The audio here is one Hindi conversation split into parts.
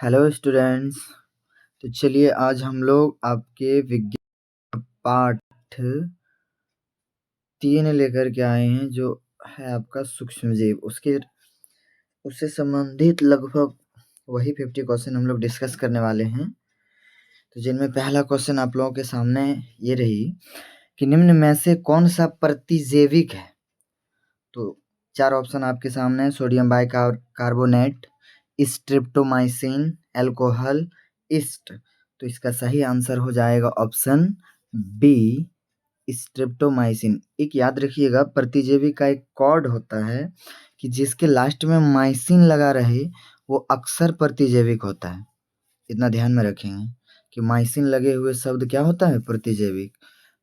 Hello students. तो चलिए आज हम लोग आपके विज्ञान पाठ 3 लेकर के आए हैं, जो है आपका सूक्ष्मजीव। उससे संबंधित लगभग वही 50 क्वेश्चन हम लोग डिस्कस करने वाले हैं। तो जिनमें पहला क्वेश्चन आप लोगों के सामने ये रही कि निम्न में से कौन सा प्रतिजैविक है। तो 4 ऑप्शन आपके सामने है: sodium bicarbonate, streptomycin, alcohol, east. तो इसका सही आंसर हो जाएगा ऑप्शन बी, स्ट्रिप्टोमाइसिन। एक याद रखिएगा, प्रतिजैविक का एक कॉर्ड होता है कि जिसके लास्ट में माइसिन लगा रहे वो अक्सर प्रतिजैविक होता है। इतना ध्यान में रखेंगे कि माइसिन लगे हुए शब्द क्या होता है, प्रतिजैविक।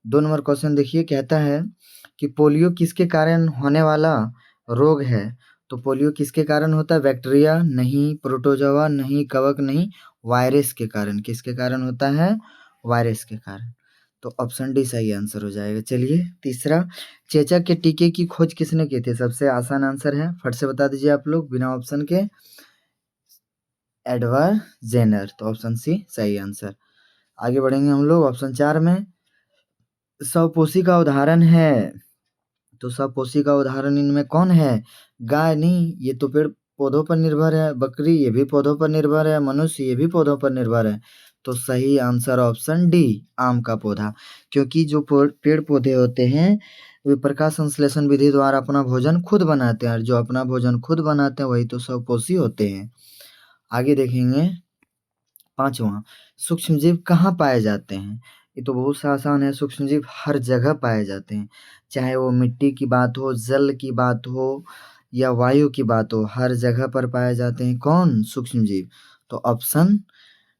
2 नंबर क्वेश्चन देखिए, कहता है कि पोलियो किसके कारण होने वाला रोग है। तो पोलियो किसके कारण होता है? बैक्टीरिया नहीं, प्रोटोजोआ नहीं, कवक नहीं, वायरस के कारण। किसके कारण होता है? वायरस के कारण। तो ऑप्शन डी सही आंसर हो जाएगा। चलिए तीसरा, चेचक के टीके की खोज किसने की थी? सबसे आसान आंसर है, फट से बता दीजिए आप लोग बिना ऑप्शन के। Edward Jenner. तो ऑप्शन सी सही आंसर। आगे बढ़ेंगे हम लोग ऑप्शन 4 में। स्वपोषी का उदाहरण है, तो स्वपोषी का उदाहरण इनमें कौन है? गाय नहीं, ये तो पेड़ पौधों पर निर्भर है। बकरी, ये भी पौधों पर निर्भर है। मनुष्य, ये भी पौधों पर निर्भर है। तो सही आंसर ऑप्शन डी, आम का पौधा। क्योंकि जो पेड़ पौधे होते हैं वे प्रकाश संश्लेषण विधि द्वारा अपना भोजन खुद बनाते हैं, और जो अपना भोजन खुद बनाते हैं वही तो स्वपोषी होते हैं। आगे देखेंगे 5वां, सूक्ष्मजीव कहाँ पाए जाते हैं? ये तो बहुत सा आसान है। सूक्ष्मजीव हर जगह पाए जाते हैं, चाहे वो मिट्टी की बात हो, जल की बात हो या वायु की बात हो, हर जगह पर पाए जाते हैं। कौन? सूक्ष्मजीव। तो ऑप्शन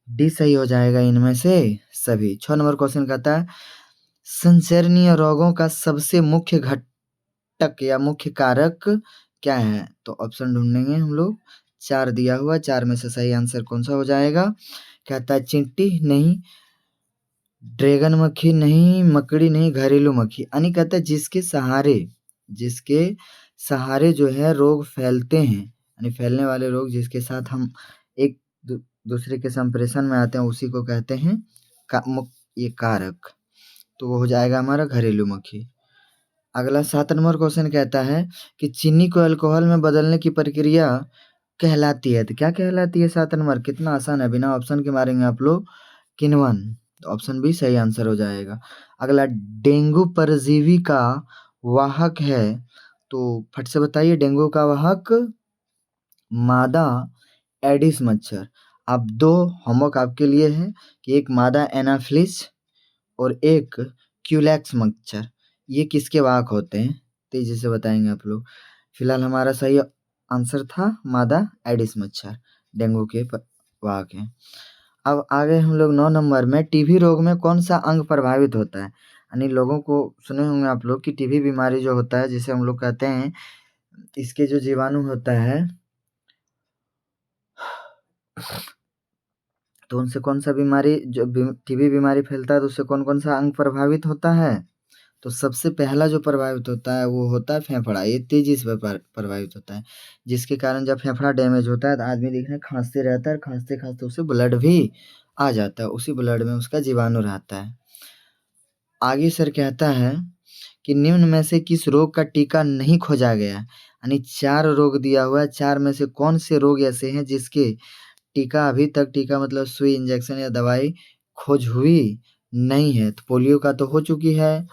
डी सही हो जाएगा इनमें से सभी। 6 नंबर क्वेश्चन कहता है, संचरणीय रोगों का सबसे मुख्य घटक या मुख्य कारक क्या है? तो ऑप्शन ढूंढेंगे हम लोग। 4 दिया हुआ, 4 में से सही आंसर कौन सा हो जाएगा? कहता है चींटी नहीं, ड्रैगन मक्खी नहीं, मकड़ी नहीं, घरेलू मक्खी। यानी कहता है जिसके सहारे जो है रोग फैलते हैं, यानी फैलने वाले रोग जिसके साथ हम एक दूसरे के संप्रेषण में आते हैं, उसी को कहते हैं ये कारक। तो वो हो जाएगा हमारा घरेलू मक्खी। अगला 7 नंबर क्वेश्चन कहता है कि चीनी को अल्कोहल में बदलने की प्रक्रिया कहलाती है। तो क्या कहलाती है? 7 नंबर कितना आसान है, बिना ऑप्शन के मारेंगे आप लोग। किण्वन। तो ऑप्शन बी सही आंसर हो जाएगा। अगला, डेंगू परजीवी का वाहक है, तो फट से बताइए डेंगू का वाहक। मादा एडिस मच्छर। अब 2 होमवर्क आपके लिए है कि एक मादा एनाफिलिस और एक क्यूलेक्स मच्छर, ये किसके वाहक होते हैं? तेजी से बताएंगे आप लोग। फिलहाल हमारा सही आंसर था मादा एडिस मच्छर, डेंगू के वाहक हैं। अब आगे हम लोग 9 नंबर में, टीबी रोग में कौन सा अंग प्रभावित होता है? यानी लोगों को सुने होंगे आप लोग कि टीबी बीमारी जो होता है, जिसे हम लोग कहते हैं, इसके जो जीवाणु होता है तो उनसे कौन सा बीमारी, जो टीबी बीमारी फैलता है तो उससे कौन कौन सा अंग प्रभावित होता है? तो सबसे पहला जो प्रभावित होता है वो होता है फेफड़ा। ये तेजी से प्रभावित होता है, जिसके कारण जब फेफड़ा डैमेज होता है तो आदमी देखने खांसते रहता है, खांसते खांसते उसे ब्लड भी आ जाता है, उसी ब्लड में उसका जीवाणु रहता है। आगे सर कहता है कि निम्न में से किस रोग का टीका नहीं खोजा गया? यानी 4 रोग दिया हुआ है, 4 में से कौन से रोग ऐसे हैं जिसके टीका अभी तक, टीका मतलब सुई, इंजेक्शन या दवाई खोज हुई नहीं है? तो पोलियो का तो हो चुकी है,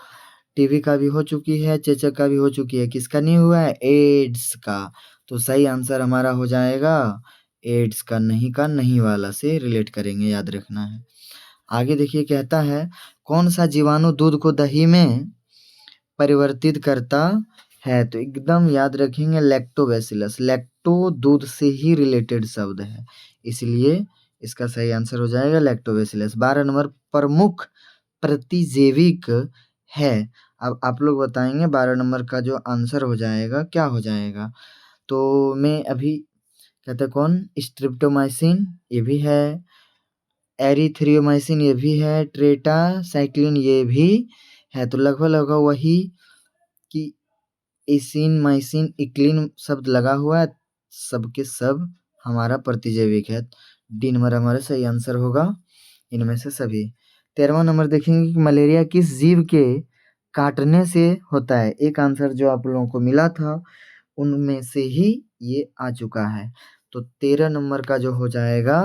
टीबी का भी हो चुकी है, चेचक का भी हो चुकी है, किसका नहीं हुआ है? एड्स का। तो सही आंसर हमारा हो जाएगा एड्स का। नहीं का नहीं वाला से रिलेट करेंगे, याद रखना है। आगे देखिए, कहता है कौन सा जीवाणु दूध को दही में परिवर्तित करता है? तो एकदम याद रखेंगे, लैक्टोबैसिलस। लैक्टो दूध से ही रिलेटेड शब्द है, इसलिए इसका सही आंसर हो जाएगा लैक्टोबैसिलस। 12 नंबर, प्रमुख प्रतिजैविक है। अब आप लोग बताएंगे 12 नंबर का जो आंसर हो जाएगा क्या हो जाएगा। तो मैं अभी कहते कौन, स्ट्रिप्टोमाइसिन ये भी है, एरिथ्रियोमाइसिन ये भी है, टेट्रासाइक्लिन ये भी है। तो लगभग लगभग वही कि एसिन, माइसिन, इक्लिन शब्द लगा हुआ है, सब के सब हमारा प्रतिजैविक है। डी नंबर हमारा सही आंसर होगा इनमें से सभी। 13वां नंबर देखेंगे कि मलेरिया किस जीव के काटने से होता है। एक आंसर जो आप लोगों को मिला था उनमें से ही ये आ चुका है। तो 13 नंबर का जो हो जाएगा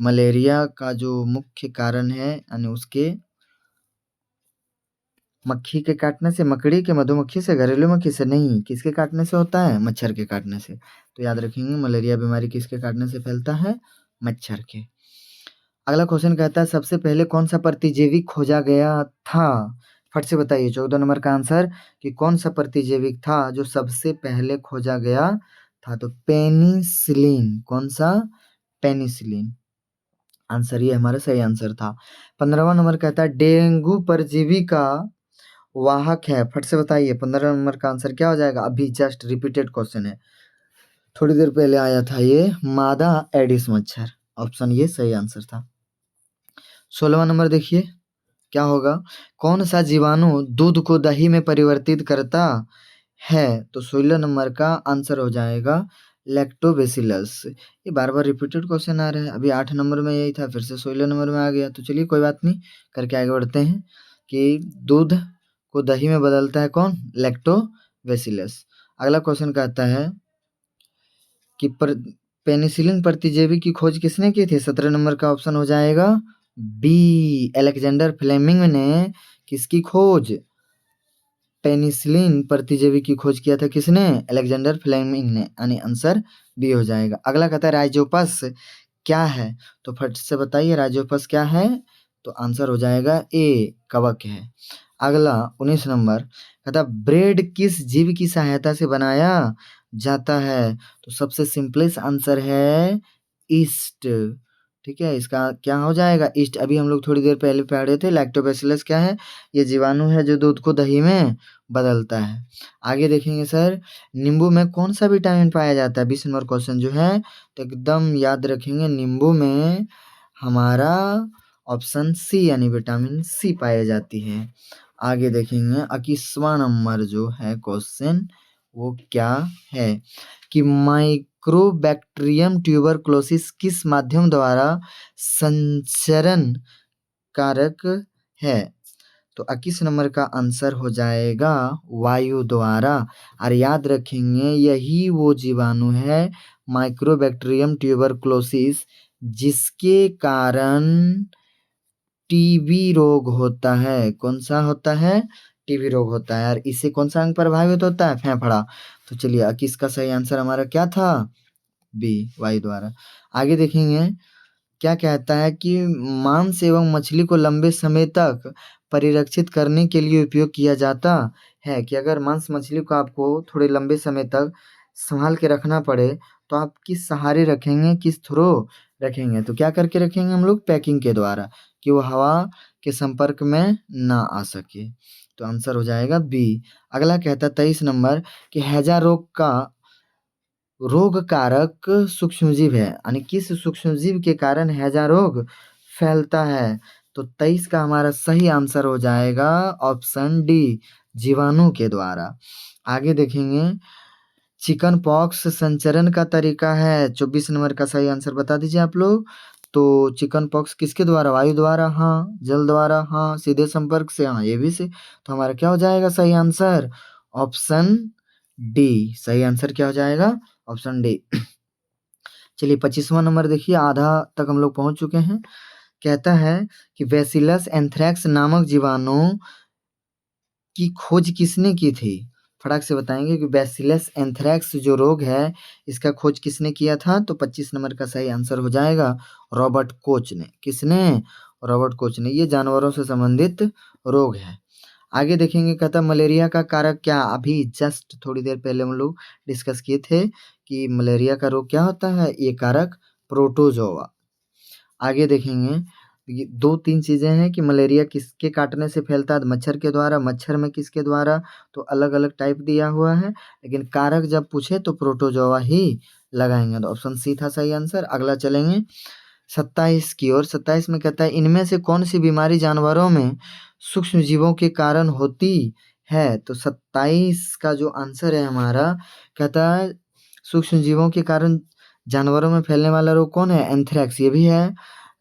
मलेरिया का जो मुख्य कारण है यानी उसके मक्खी के काटने से, मकड़ी के, मधुमक्खी से, घरेलू मक्खी से नहीं, किसके काटने से होता है? मच्छर के काटने से। तो याद रखेंगे मलेरिया बीमारी किसके काटने से फैलता है? मच्छर के। अगला क्वेश्चन कहता है सबसे पहले कौन सा प्रतिजैविक खोजा गया था? फट से बताइए 14 नंबर का आंसर कि कौन सा प्रतिजैविक था जो सबसे पहले खोजा गया था? तो पेनिसिलिन। कौन सा? पेनिसिलिन। आंसर ये हमारा सही आंसर था। 15वां नंबर कहता है डेंगू परजीवी का वाहक है। फट से बताइए 15 नंबर का आंसर क्या हो जाएगा? अभी जस्ट रिपीटेड क्वेश्चन है, थोड़ी देर पहले आया था ये। मादा एडिस मच्छर। ऑप्शन ये सही आंसर था। 16वां नंबर देखिए क्या होगा? कौन सा जीवाणु दूध को दही में परिवर्तित करता है? तो 16 नंबर का आंसर हो जाएगा लैक्टोबैसिलस। ये बार बार रिपीटेड क्वेश्चन आ रहा है। अभी 8 नंबर में यही था, फिर से 16 नंबर में आ गया। तो चलिए कोई बात नहीं, करके आगे बढ़ते हैं कि दूध को दही में बदलता है कौन? लैक्टोबैसिलस। अगला क्वेश्चन कहता है कि पेनिसिलिन प्रतिजैवी की खोज किसने की थी? 17 नंबर का ऑप्शन हो जाएगा बी, अलेक्जेंडर फ्लेमिंग ने किसकी खोज? पेनिसिलिन प्रतिजैवी की खोज किया था किसने? अलेक्जेंडर फ्लेमिंग ने, यानी आंसर बी हो जाएगा। अगला कहता है राइजोपस क्या है? तो फट से बताइए राइजोपस क्या है? तो आंसर हो जाएगा ए, कवक है। अगला 19 नंबर कहता ब्रेड किस जीव की सहायता से बनाया जाता है? तो सबसे सिंपलेस्ट आंसर है ईस्ट। ठीक है, इसका क्या हो जाएगा? ईस्ट। अभी हम लोग थोड़ी देर पहले पढ़े थे लैक्टोबैसिलस क्या है? ये जीवाणु है जो दूध को दही में बदलता है। आगे देखेंगे सर नींबू में कौन सा विटामिन पाया जाता है? 20 नंबर क्वेश्चन जो है तो एकदम याद रखेंगे नींबू में हमारा ऑप्शन सी यानी विटामिन सी पाई जाती है। आगे देखेंगे 21वां नंबर जो है क्वेश्चन वो क्या है कि माइक्रोबैक्टीरियम ट्यूबरक्लोसिस किस माध्यम द्वारा संचरण कारक है? तो 21 नंबर का आंसर हो जाएगा वायु द्वारा। और याद रखेंगे यही वो जीवाणु है माइक्रोबैक्टीरियम ट्यूबरक्लोसिस जिसके कारण टीबी रोग होता है। कौन सा होता है? टीबी रोग होता है। और इससे कौन सा अंग प्रभावित होता है? फेफड़ा। तो चलिए किसका सही आंसर हमारा क्या था? बी, वायु द्वारा। आगे देखेंगे क्या कहता है कि मांस एवं मछली को लंबे समय तक परिरक्षित करने के लिए उपयोग किया जाता है कि अगर मांस मछली को आपको थोड़े लंबे समय तक संभाल के रखना पड़े तो आप किस सहारे रखेंगे, किस थ्रो रखेंगे? तो क्या करके रखेंगे हम लोग? पैकिंग के द्वारा, कि वो हवा के संपर्क में ना आ सके। तो आंसर हो जाएगा बी। अगला कहता 23 नंबर कि हैजा रोग का रोग कारक सूक्ष्मजीव है, यानी किस सूक्ष्मजीव के कारण हैजा रोग फैलता है? तो 23 का हमारा सही आंसर हो जाएगा ऑप्शन डी, जीवाणु के द्वारा। आगे देखेंगे चिकन पॉक्स संचरण का तरीका है। 24 नंबर का सही आंसर बता दीजिए आप लोग। तो चिकन पॉक्स किसके द्वारा? वायु द्वारा हाँ, जल द्वारा हाँ, सीधे संपर्क से हाँ, ये भी से। तो हमारा क्या हो जाएगा सही आंसर? Option D. सही आंसर क्या हो जाएगा? Option D. चलिए 25वां नंबर देखिए, आधा तक हम लोग पहुंच चुके हैं। कहता है कि बैसिलस एंथ्रेक्स नामक जीवाणु की खोज किसने की थी? फटाक से बताएंगे कि बैसिलस एंथ्रेक्स जो रोग है इसका खोज किसने किया था? तो 25 नंबर का सही आंसर हो जाएगा रॉबर्ट कोच ने। किसने? रॉबर्ट कोच ने। ये जानवरों से संबंधित रोग है। आगे देखेंगे कहता मलेरिया का कारक क्या? अभी जस्ट थोड़ी देर पहले हम लोग डिस्कस किए थे कि मलेरिया का रोग क्या होता है, ये कारक प्रोटोजोआ। आगे देखेंगे ये 2-3 चीज़ें हैं कि मलेरिया किसके काटने से फैलता है? मच्छर के द्वारा। मच्छर में किसके द्वारा? तो अलग अलग टाइप दिया हुआ है, लेकिन कारक जब पूछे तो प्रोटोजोआ ही लगाएंगे। तो ऑप्शन सी था सही आंसर। अगला चलेंगे 27 की ओर। 27 में कहता है इनमें से कौन सी बीमारी जानवरों में सूक्ष्म जीवों के कारण होती है? तो 27 का जो आंसर है हमारा कहता है सूक्ष्म जीवों के कारण जानवरों में फैलने वाला रोग कौन है? एंथ्रेक्स ये भी है।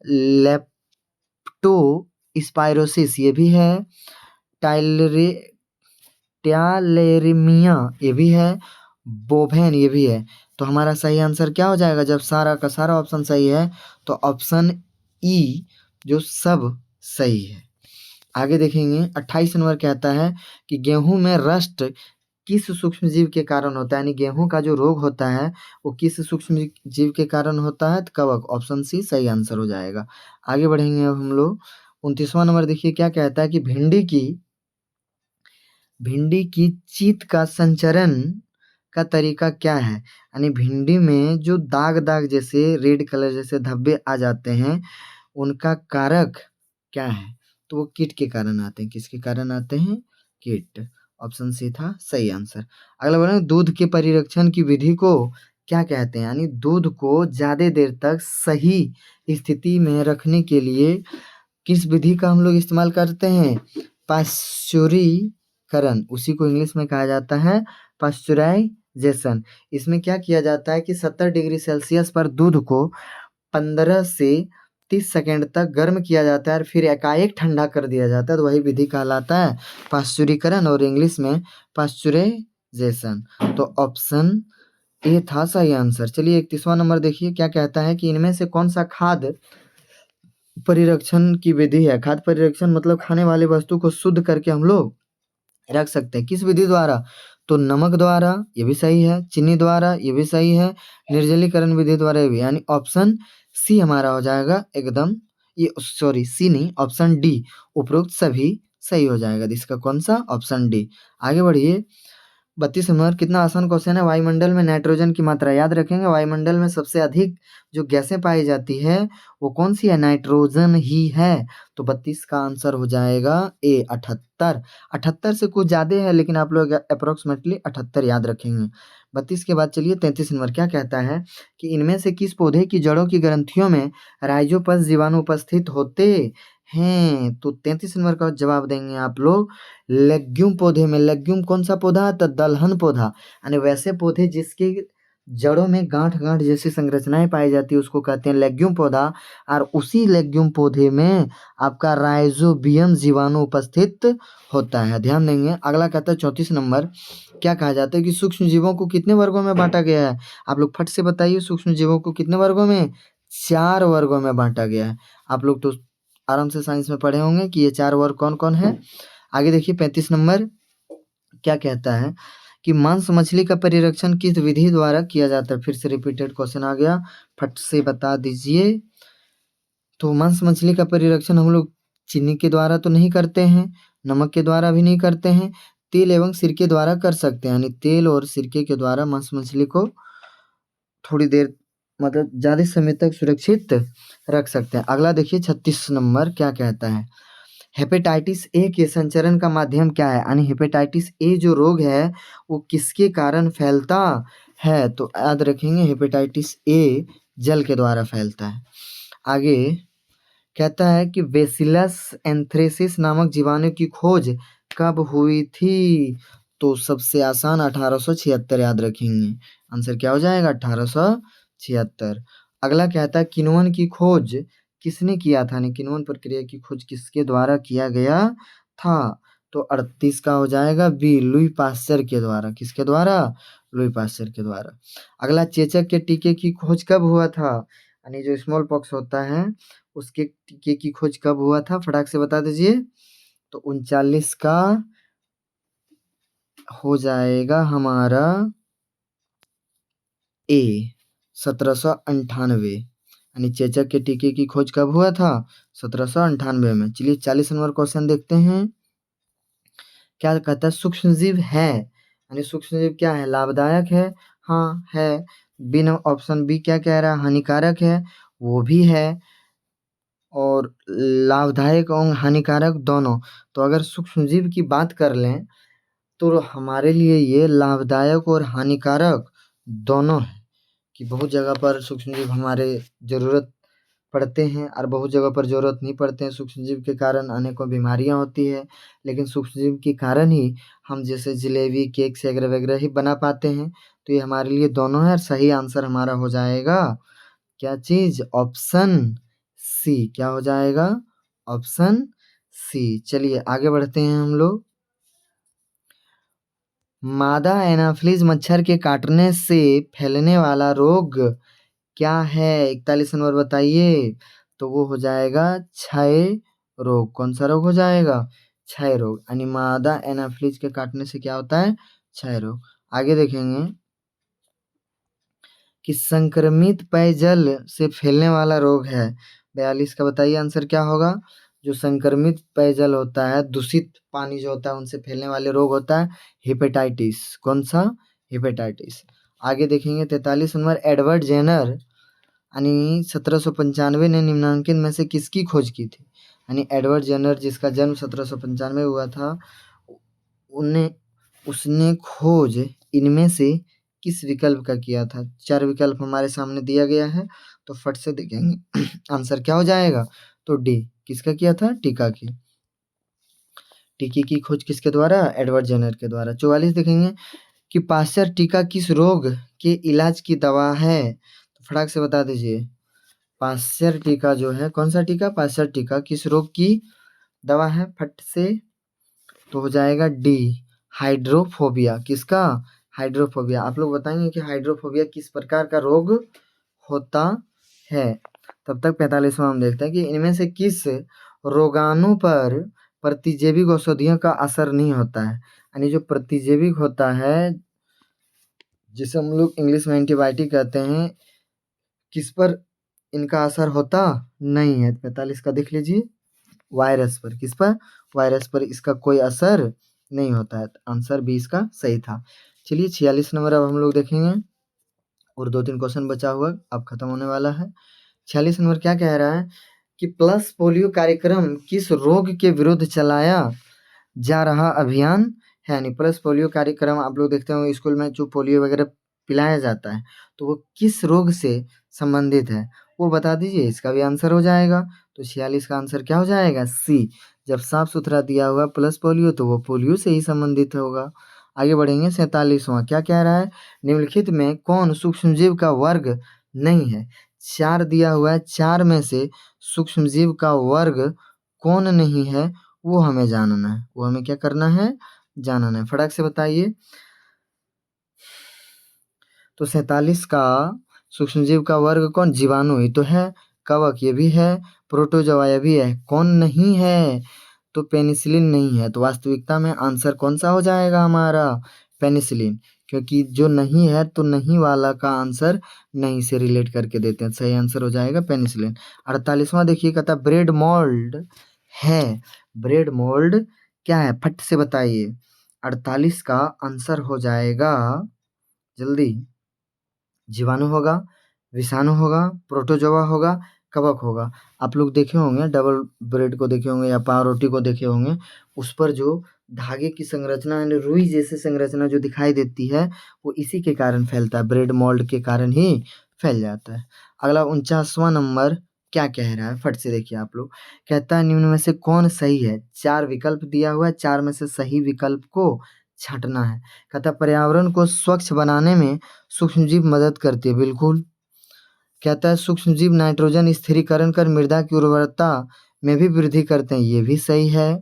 लेप्टोस्पाइरोसिस ये भी है। टाइलरे ट्यालेरिमिया ये भी है। बोवेन ये भी है। तो हमारा सही आंसर क्या हो जाएगा? जब सारा का सारा ऑप्शन सही है तो ऑप्शन ई जो सब सही है। आगे देखेंगे 28 नंबर कहता है कि गेहूं में रस्ट किस सूक्ष्म जीव के कारण होता है, यानी गेहूं का जो रोग होता है वो किस सूक्ष्म जीव के कारण होता है? तो कवक, ऑप्शन सी सही आंसर हो जाएगा। आगे बढ़ेंगे अब हम लोग 29वां नंबर देखिए क्या कहता है कि भिंडी की चीथ का संचरण का तरीका क्या है? यानी भिंडी में जो दाग दाग जैसे रेड कलर जैसे धब्बे आ जाते हैं उनका कारक क्या है? तो वो कीट के कारण आते हैं। किसके कारण आते हैं? कीट, ऑप्शन सी था सही आंसर। अगला बोला दूध के परिरक्षण की विधि को क्या कहते हैं? यानी दूध को ज्यादा देर तक सही स्थिति में रखने के लिए किस विधि का हम लोग इस्तेमाल करते हैं? पाश्चुरीकरण, उसी को इंग्लिश में कहा जाता है पाश्चुराइजेशन। इसमें क्या किया जाता है कि 70 डिग्री सेल्सियस पर दूध को 15 से 30 सेकेंड तक गर्म किया जाता है और फिर एकाएक ठंडा कर दिया जाता है, तो वही विधि कहलाता है पाश्चुरीकरण और इंग्लिश में पाश्चुराइजेशन। तो ऑप्शन ए था सही आंसर। चलिए 31वां नंबर देखिए क्या कहता है कि इनमें से कौन सा खाद्य परिरक्षण की विधि है? खाद्य परिरक्षण मतलब खाने वाली वस्तु को शुद्ध करके हम लोग रख सकते हैं। किस विधि द्वारा? तो नमक द्वारा ये भी सही है, चीनी द्वारा ये भी सही है, निर्जलीकरण विधि द्वारा ये भी, यानी ऑप्शन सी हमारा हो जाएगा एकदम, ये सॉरी सी नहीं, ऑप्शन डी उपरोक्त सभी सही हो जाएगा। इसका कौन सा? Option D. आगे बढ़िए 32 नंबर, कितना आसान क्वेश्चन है। वायुमंडल में नाइट्रोजन की मात्रा याद रखेंगे। वायुमंडल में सबसे अधिक जो गैसें पाई जाती है वो कौन सी है? नाइट्रोजन ही है। तो 32 का आंसर हो जाएगा ए 78। 78 से कुछ ज़्यादा है लेकिन आप लोग अप्रोक्सीमेटली 78 याद रखेंगे। 32 के बाद चलिए 33 नंबर क्या कहता है कि इनमें से किस पौधे की जड़ों की ग्रंथियों में राइजोपस जीवाणु उपस्थित होते हैं? तो 33 नंबर का जवाब देंगे आप लोग लेग्यूम पौधे में। लेग्यूम कौन सा पौधा? तो दलहन पौधा, यानी वैसे पौधे जिसके जड़ों में गांठ गांठ जैसी संरचनाएं पाई जाती है उसको कहते हैं लेग्यूम पौधा। और उसी लेग्यूम पौधे में आपका राइजोबियम जीवाणु उपस्थित होता है, ध्यान देंगे। अगला कहता है 34 नंबर क्या कहा जाता है कि सूक्ष्म जीवों को कितने वर्गों में बांटा गया है? आप लोग फट से बताइए, सूक्ष्म जीवों को कितने वर्गों में? 4 वर्गों में बांटा गया है। आप लोग तो आराम से साइंस में पढ़े होंगे कि ये 4 वर्ग कौन कौन है। आगे देखिए 35 नंबर क्या कहता है कि मांस मछली का परिरक्षण किस विधि द्वारा किया जाता है? फिर से रिपीटेड क्वेश्चन आ गया, फट से बता दीजिए। तो मांस मछली का परिरक्षण हम लोग चीनी के द्वारा तो नहीं करते हैं, नमक के द्वारा भी नहीं करते हैं, तेल एवं सिरके द्वारा कर सकते हैं। यानी तेल और सिरके के द्वारा मांस मछली को थोड़ी देर मतलब ज़्यादा समय तक सुरक्षित रख सकते हैं। अगला देखिए 36 नंबर क्या कहता है, हेपेटाइटिस ए के संचरण का माध्यम क्या है? यानी हेपेटाइटिस ए जो रोग है वो किसके कारण फैलता है? तो याद रखेंगे हेपेटाइटिस ए जल के द्वारा फैलता है। आगे कहता है कि बेसिलस एंथ्रेसिस नामक जीवाणु की खोज कब हुई थी? तो सबसे आसान 1876 याद रखेंगे। आंसर क्या हो जाएगा? 1876। अगला कहता है किण्वन की खोज किसने किया था? यानी किण्वन प्रक्रिया की खोज किसके द्वारा किया गया था? तो 38 का हो जाएगा बी, लुई पास्चर के द्वारा। किसके द्वारा? लुई पास्चर के द्वारा। अगला चेचक के टीके की खोज कब हुआ था? यानी जो स्मॉल पॉक्स होता है उसके टीके की खोज कब हुआ था? फटाक से बता दीजिए। तो 39 का हो जाएगा हमारा ए 1798। यानी चेचक के टीके की खोज कब हुआ था? 1798 में। चलिए 40 नंबर क्वेश्चन देखते हैं क्या कहता है, सूक्ष्म जीव है, यानी सूक्ष्म जीव क्या है? लाभदायक है, हाँ है। बिना ऑप्शन बी क्या कह रहा है? हानिकारक है, वो भी है। और लाभदायक और हानिकारक दोनों। तो अगर सूक्ष्म जीव की बात कर लें तो हमारे लिए ये लाभदायक और हानिकारक दोनों है कि बहुत जगह पर सूक्ष्म जीव हमारे ज़रूरत पड़ते हैं और बहुत जगह पर ज़रूरत नहीं पड़ते हैं। सूक्ष्मजीव के कारण अनेकों बीमारियाँ होती है, लेकिन सूक्ष्मजीव के कारण ही हम जैसे जलेबी, केक्स वगैरह वगैरह ही बना पाते हैं। तो ये हमारे लिए दोनों है और सही आंसर हमारा हो जाएगा क्या चीज़? Option C. क्या हो जाएगा? Option C. चलिए आगे बढ़ते हैं हम लोग। मादा एनाफिलीज मच्छर के काटने से फैलने वाला रोग क्या है? 41 नंबर बताइए। तो वो हो जाएगा क्षय रोग। कौन सा रोग हो जाएगा? क्षय रोग। यानी मादा एनाफिलीज के काटने से क्या होता है? क्षय रोग। आगे देखेंगे कि संक्रमित पेयजल से फैलने वाला रोग है। 42 का बताइए आंसर क्या होगा? जो संक्रमित पेयजल होता है, दूषित पानी जो होता है, उनसे फैलने वाले रोग होता है हेपेटाइटिस। कौन सा? हेपेटाइटिस। आगे देखेंगे 43 नंबर। एडवर्ड जेनर यानी 1795 ने निम्नांकित में से किसकी खोज की थी? यानी एडवर्ड जेनर जिसका जन्म 1795 हुआ था, उसने खोज इनमें से किस विकल्प का किया था? 4 विकल्प हमारे सामने दिया गया है, तो फट से देखेंगे आंसर क्या हो जाएगा? तो डी। किसका किया था? टीका की। टीके की खोज किसके द्वारा? एडवर्ड जेनर के द्वारा। 44 देखेंगे कि पाश्चर टीका किस रोग के इलाज की दवा है? तो फटाक से बता दीजिए। पाश्चर टीका जो है, कौन सा टीका? पाश्चर टीका किस रोग की दवा है? फट से। तो हो जाएगा डी, हाइड्रोफोबिया। किसका? हाइड्रोफोबिया। आप लोग बताएंगे कि हाइड्रोफोबिया किस प्रकार का रोग होता है। तब तक 45वां हम देखते हैं कि इनमें से किस रोगाणु पर प्रतिजैविक औषधियों का असर नहीं होता है। यानी जो प्रतिजैविक होता है, जिसे हम लोग इंग्लिश में एंटीबायोटिक कहते हैं, किस पर इनका असर होता नहीं है? 45 का देख लीजिए। वायरस पर। किस पर? वायरस पर इसका कोई असर नहीं होता है। आंसर बी इसका सही था। चलिए 46 नंबर अब हम लोग देखेंगे, और 2-3 क्वेश्चन बचा हुआ अब खत्म होने वाला है। 46 नंबर क्या कह रहा है कि पल्स पोलियो कार्यक्रम किस रोग के विरुद्ध चलाया जा रहा अभियान है? यानी पल्स पोलियो कार्यक्रम आप लोग देखते होंगे स्कूल में, जो पोलियो वगैरह पिलाया जाता है, तो वो किस रोग से संबंधित है? वो बता दीजिए, इसका भी आंसर हो जाएगा। तो 46 का आंसर क्या हो जाएगा? सी। जब साफ सुथरा दिया हुआ प्लस पोलियो, तो वो पोलियो से ही संबंधित होगा। आगे बढ़ेंगे 47वां क्या कह रहा है? निम्नलिखित में कौन सूक्ष्मजीव का वर्ग नहीं है? 4 दिया हुआ है, 4 में से सूक्ष्मजीव का वर्ग कौन नहीं है वो हमें जानना है। वो हमें क्या करना है? जानना है। फटाक से बताइए। तो 47 का सूक्ष्मजीव का वर्ग कौन? जीवाणु ही तो है, कवक ये भी है, प्रोटोजोआ ये भी है। कौन नहीं है? तो पेनिसिलिन नहीं है। तो वास्तविकता में आंसर कौन सा हो जाएगा हमारा? पेनिसिलिन। क्योंकि जो नहीं है, तो नहीं वाला का आंसर नहीं से रिलेट करके देते हैं। सही आंसर हो जाएगा पेनिसिलिन। 48वां देखिए, कहता ब्रेड मोल्ड है। ब्रेड मोल्ड क्या है? फट से बताइए। 48 का आंसर हो जाएगा, जल्दी। जीवाणु होगा, विषाणु होगा, प्रोटोजोआ होगा, कवक होगा। आप लोग देखे होंगे डबल ब्रेड को देखे होंगे या पाव रोटी को देखे होंगे, उस पर जो धागे की संरचना यानी रुई जैसी संरचना जो दिखाई देती है, वो इसी के कारण फैलता है, ब्रेड मोल्ड के कारण ही फैल जाता है। अगला 49वां नंबर क्या कह रहा है? फट से देखिए आप लोग। कहता है निम्न में से कौन सही है? 4 विकल्प दिया हुआ है, 4 में से सही विकल्प को छांटना है। कहता पर्यावरण को स्वच्छ बनाने में सूक्ष्मजीव मदद करती है। बिल्कुल। कहता है सूक्ष्मजीव नाइट्रोजन स्थिरीकरण कर मृदा की उर्वरता में भी वृद्धि करते हैं। ये भी सही है।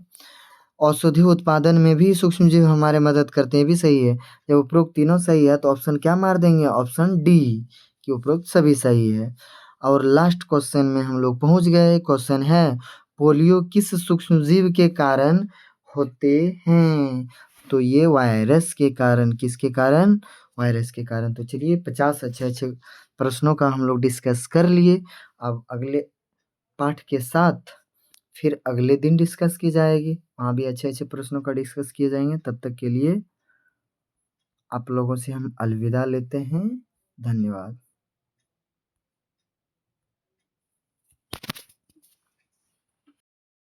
औषधि उत्पादन में भी सूक्ष्मजीव हमारे मदद करते हैं। ये भी सही है। जब उपरोक्त तीनों सही है, तो ऑप्शन क्या मार देंगे? ऑप्शन डी कि उपरोक्त सभी सही है। और लास्ट क्वेश्चन में हम लोग पहुंच गए। क्वेश्चन है पोलियो किस सूक्ष्मजीव के कारण होते हैं? तो ये वायरस के कारण। किसके कारण? वायरस के कारण। तो चलिए 50 अच्छे अच्छे प्रश्नों का हम लोग डिस्कस कर लिए। अब अगले पाठ के साथ फिर अगले दिन डिस्कस की जाएगी, वहाँ भी अच्छे अच्छे प्रश्नों का डिस्कस किए जाएंगे। तब तक के लिए आप लोगों से हम अलविदा लेते हैं। धन्यवाद।